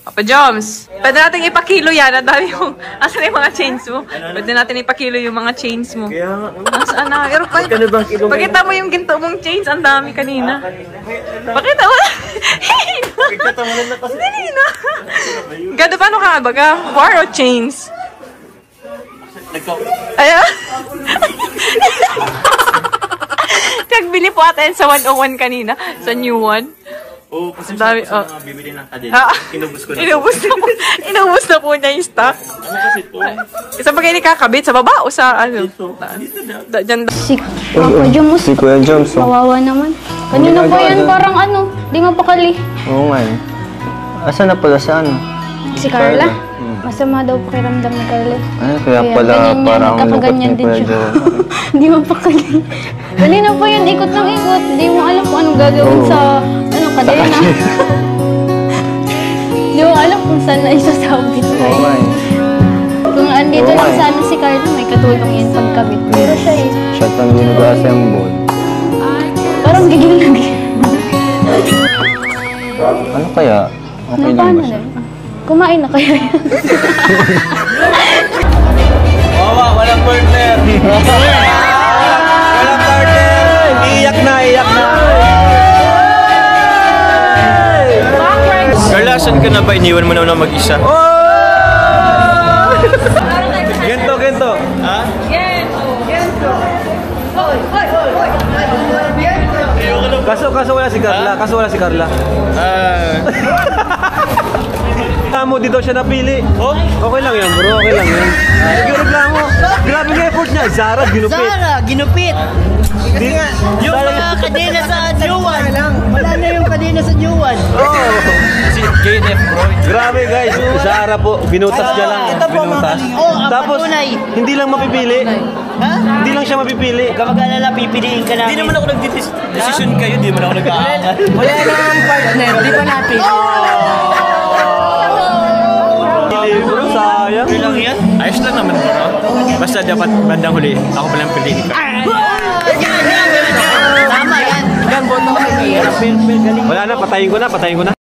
Papa Joms, pwede natin ipakilo yan. Ang dami yung... Asan yung mga chains mo? Pwede natin ipakilo yung mga chains mo. Kaya nga. Asan na? Pakita mo yung ginto mong chains. Ang dami kanina. Pakita mo. Nagtatawanan na kasi. Dali na. Gado, paano ka baga? War o chains? Ayan. Kagbili po atin sa 101 kanina. Sa new one. Oo, kasi dami, bibili ng kadena. Inubos ko na. Inubos na po niya yung stock. Ano kasi ito? Isa ba kayo kakabit? Sa baba o sa ano? Dito Diyan. Si Papa Joms. Si Kuya Joms. Kawawa naman. Kanina pa yan parang di mapakali. Oo nga eh. Asan na pala sa ano? Si Carla? Masama daw pakiramdam ni Carla. Ay, kaya pala parang lungkot ni Kuya Joms. Hindi mapakali. Kanina pa yan, ikot ng ikot. Hindi mo alam kung anong gagawin sa kadena. Hindi mo alam kung saan na isasabit. Oo nga eh. Kung andito lang sana si Carla, may katulong yan pagkabit. Pero siya Siya tang ginag-assemble. parang gigil. Ano kaya? Okay lang ba siya? Kumain na kaya yan. Walang partner. Walang partner. Iyak na. Carla, saan ka na ba? Iniwan mo na mag-isa. Gento. Ha? Kaso wala si Carla. Mo dito siya napili. Okay lang yan, bro. Okay lang yan. Nagreklamo. Grabe ng effort niya. Zara, ginupit. Yung mga kadena sa New One. Wala na yung kadena sa New One. Si KNF, bro. Grabe guys. Zara po. Binutas niya lang. Binutas. Tapos, hindi lang mapipili. Hindi lang siya mapipili. Huwag ka mag-alala, pipiliin ka namin. Hindi naman ako nag-decision kayo. Hindi naman ako nag-aangal. Wala namang partner, di ba natin? Bro, sayang. Okay lang yan. Ayos lang naman, bro. Basta dapat bandang huli, ako palang piliin ka. Tama yan. Wala na, patayin ko na.